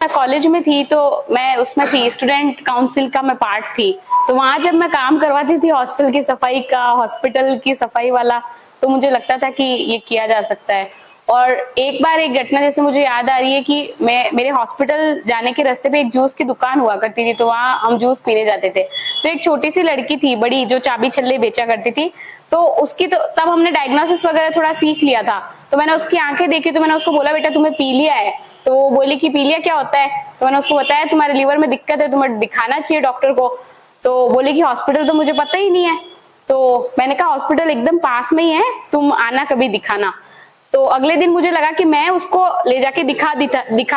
मैं कॉलेज में थी तो मैं उसमें थी, स्टूडेंट काउंसिल का मैं पार्ट थी। तो वहां जब मैं काम करवाती थी हॉस्टल की सफाई का, हॉस्पिटल की सफाई वाला, तो मुझे लगता था कि ये किया जा सकता है। और एक बार एक घटना जैसे मुझे याद आ रही है कि मैं मेरे हॉस्पिटल जाने के रास्ते पे एक जूस की दुकान हुआ करती थी, तो वहां हम जूस पीने जाते थे। तो एक छोटी सी लड़की थी बड़ी, जो चाबी छल्ले बेचा करती थी। तो उसकी तो तब हमने डायग्नोसिस वगैरह थोड़ा सीख लिया था। तो मैंने उसकी आंखें देखी, तो मैंने उसको बोला, बेटा तुम्हें पीलिया है। तो वो बोली कि पीलिया क्या होता है। तो मैंने उसको बताया तुम्हारे लीवर में दिक्कत है, तुम्हें दिखाना चाहिए डॉक्टर को। तो बोली कि हॉस्पिटल तो मुझे पता ही नहीं है। तो मैंने कहा हॉस्पिटल एकदम पास में ही है, तुम आना कभी दिखाना। तो अगले दिन मुझे लगा कि मैं उसको ले जाके दिखा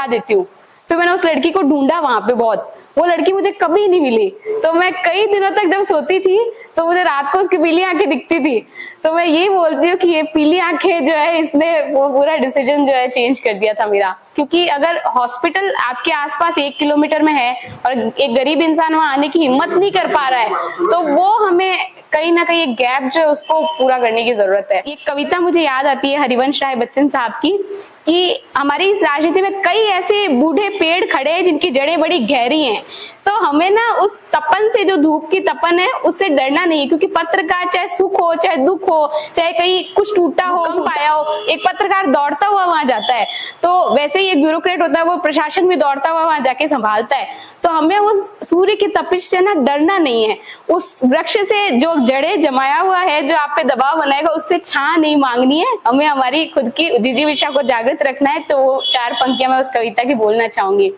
देती हूँ। फिर मैंने उस लड़की को ढूंढा वहां पे बहुत, वो लड़की मुझे कभी नहीं मिली। तो मैं कई दिनों तक जब सोती थी तो मुझे रात को उसकी पीली आंखें दिखती थी। तो मैं यही बोलती हूँ कि ये पीली आंखें जो है, इसने वो पूरा डिसीजन जो है चेंज कर दिया था मेरा। क्योंकि अगर हॉस्पिटल आपके आसपास 1 किलोमीटर में है और एक गरीब इंसान वहां आने की हिम्मत नहीं कर पा रहा है, तो वो हमें कहीं ना कहीं एक गैप जो है उसको पूरा करने की जरूरत है। ये कविता मुझे याद आती है हरिवंश राय बच्चन साहब की, कि हमारी इस राजनीति में कई ऐसे बूढ़े पेड़ खड़े हैं जिनकी जड़ें बड़ी गहरी हैं। तो हमें ना उस तपन से, जो धूप की तपन है, उससे डरना नहीं है। क्योंकि पत्रकार चाहे सुख हो चाहे दुख हो, चाहे कहीं कुछ टूटा हो, कम पाया हो, एक पत्रकार दौड़ता हुआ वहां जाता है। तो वैसे ही एक ब्यूरोक्रेट होता है, वो प्रशासन में दौड़ता हुआ वहां जाके संभालता है। तो हमें उस सूर्य की तपिश से ना डरना नहीं है। उस वृक्ष से जो जड़ें जमाया हुआ है, जो आप पे दबाव बनाएगा, उससे छां नहीं मांगनी है। हमें हमारी खुद की जिजीविषा को जागृत रखना है। तो वो 4 पंक्तियां मैं उस कविता की बोलना चाहूंगी।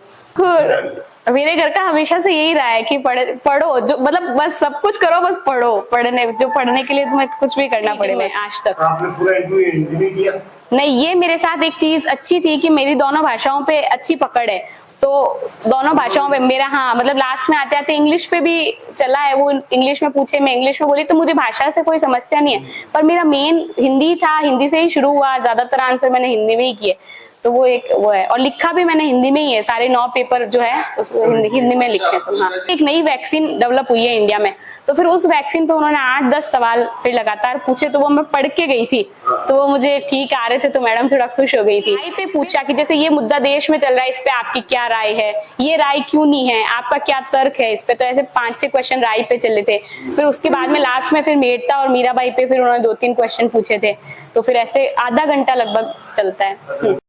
मेरे घर का हमेशा से यही रहा है कि पढ़ो, जो मतलब बस सब कुछ करो, बस पढ़ो। पढ़ने के लिए तुम्हें कुछ भी करना पड़ेगा। आज तक आपने पूरा इंटरव्यू हिंदी में दिया? नहीं, ये मेरे साथ एक चीज अच्छी थी कि मेरी दोनों भाषाओं पे अच्छी पकड़ है। तो दोनों भाषाओं पे मेरा, हाँ मतलब लास्ट में आते आते इंग्लिश पे भी चला है। वो इंग्लिश में पूछे, मैं इंग्लिश में बोली, तो मुझे भाषा से कोई समस्या नहीं है। पर मेरा मेन हिंदी था, हिंदी से ही शुरू हुआ, ज्यादातर आंसर मैंने हिंदी में ही किए। तो वो एक वो है। और लिखा भी मैंने हिंदी में ही है, सारे 9 पेपर जो है उसको हिंदी में लिखे सब। हाँ, एक नई वैक्सीन डेवलप हुई है इंडिया में, तो फिर उस वैक्सीन पे उन्होंने 8-10 सवाल फिर लगातार पूछे। तो वो मैं पढ़ के गई थी, तो वो मुझे ठीक आ रहे थे, तो मैडम थोड़ा खुश हो गई थी। राय पे पूछा कि जैसे ये मुद्दा देश में चल रहा है, इस पे आपकी क्या राय है, ये राय क्यों नहीं है, आपका क्या तर्क है इस पे। तो ऐसे 5-6 क्वेश्चन राय पे चले थे। फिर उसके बाद में लास्ट में फिर मेड़ता और मीराबाई पे फिर उन्होंने 2-3 क्वेश्चन पूछे थे। तो फिर ऐसे आधा घंटा लगभग चलता है।